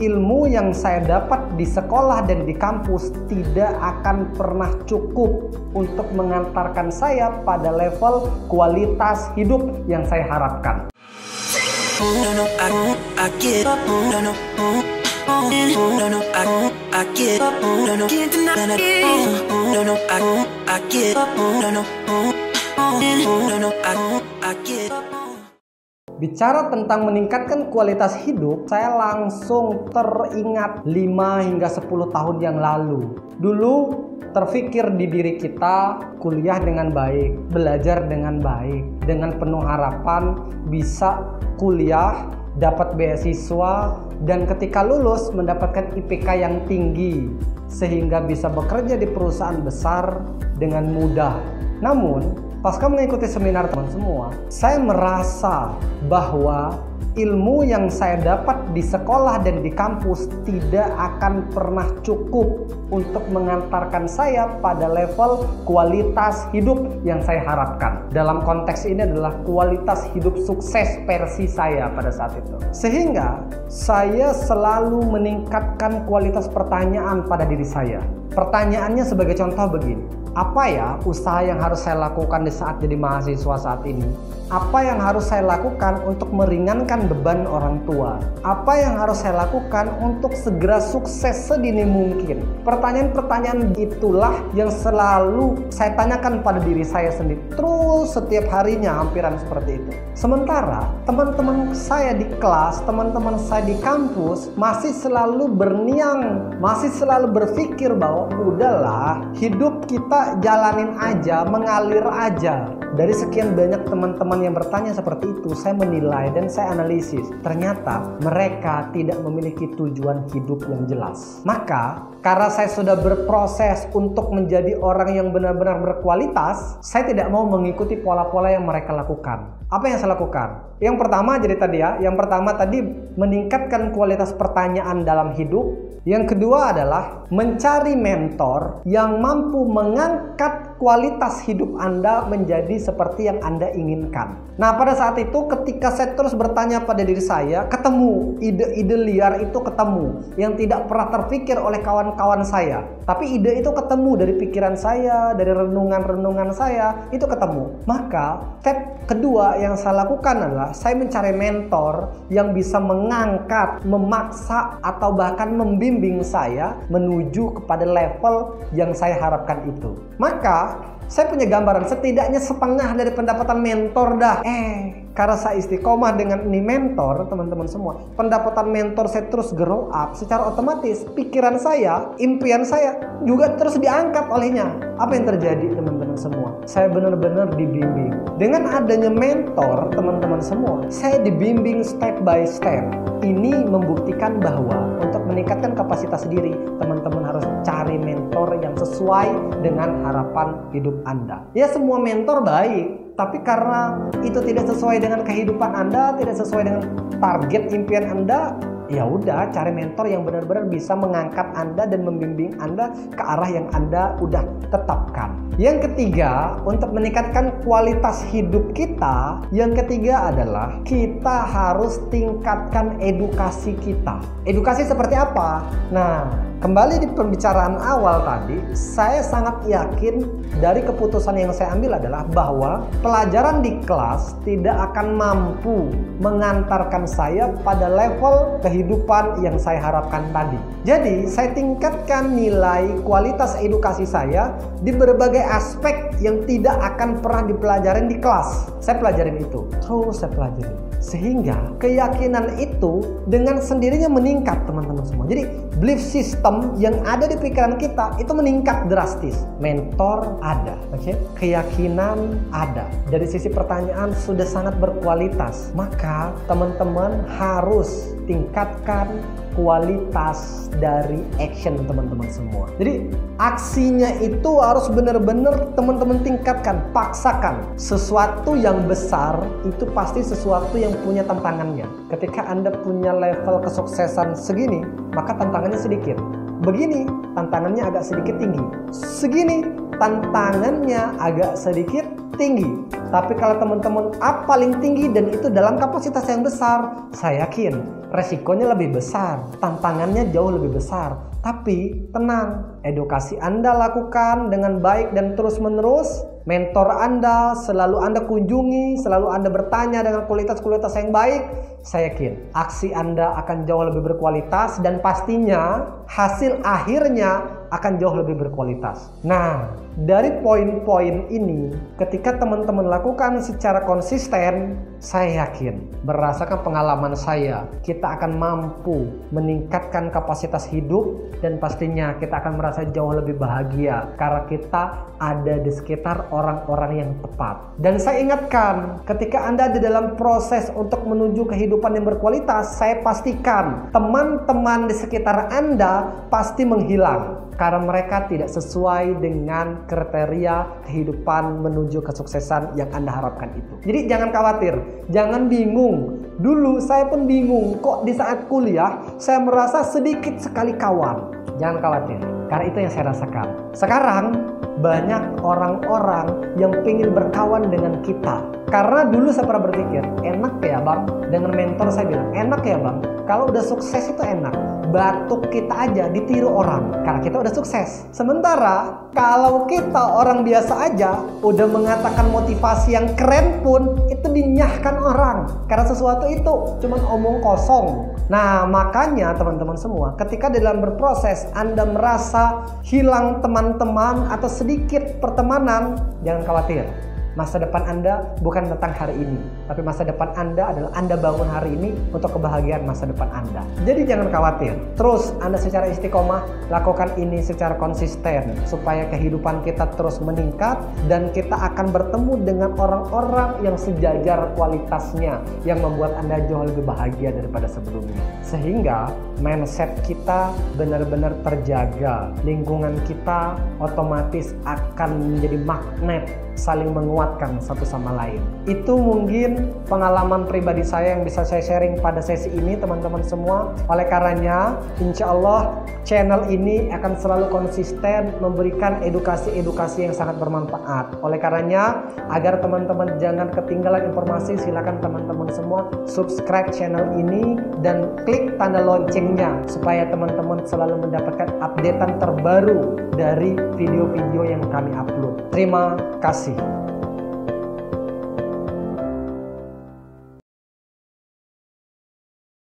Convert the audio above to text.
ilmu yang saya dapat di sekolah dan di kampus tidak akan pernah cukup untuk mengantarkan saya pada level kualitas hidup yang saya harapkan. Bicara tentang meningkatkan kualitas hidup, saya langsung teringat 5 hingga 10 tahun yang lalu. Dulu terfikir di diri kita kuliah dengan baik, belajar dengan baik, dengan penuh harapan bisa kuliah, dapat beasiswa, dan ketika lulus mendapatkan IPK yang tinggi sehingga bisa bekerja di perusahaan besar dengan mudah. Namun pasca mengikuti seminar teman semua, saya merasa bahwa ilmu yang saya dapat di sekolah dan di kampus tidak akan pernah cukup untuk mengantarkan saya pada level kualitas hidup yang saya harapkan. Dalam konteks ini adalah kualitas hidup sukses versi saya pada saat itu. Sehingga saya selalu meningkatkan kualitas pertanyaan pada diri saya. Pertanyaannya sebagai contoh begini. Apa ya usaha yang harus saya lakukan di saat jadi mahasiswa saat ini? Apa yang harus saya lakukan untuk meringankan beban orang tua? Apa yang harus saya lakukan untuk segera sukses sedini mungkin? Pertanyaan-pertanyaan itulah yang selalu saya tanyakan pada diri saya sendiri. Terus setiap harinya hampiran seperti itu. Sementara teman-teman saya di kelas, teman-teman saya di kampus masih selalu berniang, masih selalu berpikir bahwa udahlah, hidup kita jalanin aja, mengalir aja. Dari sekian banyak teman-teman yang bertanya seperti itu, saya menilai dan saya analisis. Ternyata mereka tidak memiliki tujuan hidup yang jelas. Maka, karena saya sudah berproses untuk menjadi orang yang benar-benar berkualitas, saya tidak mau mengikuti pola-pola yang mereka lakukan. Apa yang saya lakukan? Yang pertama tadi meningkatkan kualitas pertanyaan dalam hidup. Yang kedua adalah mencari mentor yang mampu mengangkat kualitas hidup Anda menjadi seperti yang Anda inginkan. Nah, pada saat itu ketika saya terus bertanya pada diri saya, ketemu ide-ide liar itu ketemu yang tidak pernah terpikir oleh kawan-kawan saya. Tapi ide itu ketemu dari pikiran saya, dari renungan-renungan saya, itu ketemu. Maka step kedua yang saya lakukan adalah saya mencari mentor yang bisa mengangkat, memaksa, atau bahkan membimbing saya menuju kepada level yang saya harapkan itu. Maka saya punya gambaran setidaknya setengah dari pendapatan mentor dah. Karena saya istiqomah dengan ini mentor, teman-teman semua, pendapatan mentor saya terus grow up, secara otomatis pikiran saya, impian saya juga terus diangkat olehnya. Apa yang terjadi teman-teman semua? Saya benar-benar dibimbing. Dengan adanya mentor, teman-teman semua, saya dibimbing step by step. Ini membuktikan bahwa untuk meningkatkan kapasitas diri, teman-teman harus cari mentor yang sesuai dengan harapan hidup Anda. Ya, semua mentor baik, tapi karena itu tidak sesuai dengan kehidupan Anda, tidak sesuai dengan target impian Anda, ya udah cari mentor yang benar-benar bisa mengangkat Anda dan membimbing Anda ke arah yang Anda udah tetapkan. Yang ketiga, untuk meningkatkan kualitas hidup kita, yang ketiga adalah kita harus tingkatkan edukasi kita. Edukasi seperti apa? Nah, kembali di pembicaraan awal tadi, saya sangat yakin dari keputusan yang saya ambil adalah bahwa pelajaran di kelas tidak akan mampu mengantarkan saya pada level kehidupan yang saya harapkan tadi. Jadi, saya tingkatkan nilai kualitas edukasi saya di berbagai aspek yang tidak akan pernah dipelajarin di kelas. Saya pelajarin itu, terus saya pelajarin. Sehingga keyakinan itu dengan sendirinya meningkat, teman-teman semua. Jadi belief system yang ada di pikiran kita itu meningkat drastis. Mentor ada, oke? Keyakinan ada. Dari sisi pertanyaan sudah sangat berkualitas. Maka teman-teman harus tingkatkan kualitas dari action teman-teman semua. Jadi aksinya itu harus benar-benar teman-teman tingkatkan, paksakan. Sesuatu yang besar itu pasti sesuatu yang punya tantangannya. Ketika Anda punya level kesuksesan segini, maka tantangannya sedikit. Begini, tantangannya agak sedikit tinggi. Segini, tantangannya agak sedikit tinggi. Tapi kalau teman-teman up paling tinggi dan itu dalam kapasitas yang besar, saya yakin resikonya lebih besar, tantangannya jauh lebih besar. Tapi tenang, edukasi Anda lakukan dengan baik dan terus-menerus. Mentor Anda selalu Anda kunjungi, selalu Anda bertanya dengan kualitas-kualitas yang baik. Saya yakin aksi Anda akan jauh lebih berkualitas dan pastinya hasil akhirnya akan jauh lebih berkualitas. Nah, dari poin-poin ini, ketika teman-teman lakukan secara konsisten, saya yakin berdasarkan pengalaman saya, kita akan mampu meningkatkan kapasitas hidup dan pastinya kita akan merasa jauh lebih bahagia karena kita ada di sekitar orang-orang yang tepat. Dan saya ingatkan, ketika Anda di dalam proses untuk menuju kehidupan yang berkualitas, saya pastikan teman-teman di sekitar Anda pasti menghilang karena mereka tidak sesuai dengan kriteria kehidupan menuju kesuksesan yang Anda harapkan itu. Jadi jangan khawatir, jangan bingung. Dulu saya pun bingung, kok di saat kuliah saya merasa sedikit sekali kawan. Jangan khawatir, karena itu yang saya rasakan. Sekarang banyak orang-orang yang ingin berkawan dengan kita. Karena dulu saya pernah berpikir, enak ya bang, dengan mentor saya bilang, enak ya bang, kalau udah sukses itu enak. Batuk kita aja ditiru orang, karena kita udah sukses. Sementara, kalau kita orang biasa aja, udah mengatakan motivasi yang keren pun, itu dinyahkan orang. Karena sesuatu itu cuma omong kosong. Nah, makanya teman-teman semua, ketika dalam berproses Anda merasa hilang teman-teman atau sedikit pertemanan, jangan khawatir. Masa depan Anda bukan tentang hari ini, tapi masa depan Anda adalah Anda bangun hari ini untuk kebahagiaan masa depan Anda. Jadi jangan khawatir. Terus Anda secara istiqomah lakukan ini secara konsisten supaya kehidupan kita terus meningkat dan kita akan bertemu dengan orang-orang yang sejajar kualitasnya yang membuat Anda jauh lebih bahagia daripada sebelumnya. Sehingga mindset kita benar-benar terjaga. Lingkungan kita otomatis akan menjadi magnet saling menguatkan satu sama lain. Itu mungkin pengalaman pribadi saya yang bisa saya sharing pada sesi ini teman-teman semua. Oleh karenanya, insya Allah channel ini akan selalu konsisten memberikan edukasi-edukasi yang sangat bermanfaat. Oleh karenanya, agar teman-teman jangan ketinggalan informasi, silakan teman-teman semua subscribe channel ini dan klik tanda loncengnya supaya teman-teman selalu mendapatkan updatean terbaru dari video-video yang kami upload. Terima kasih.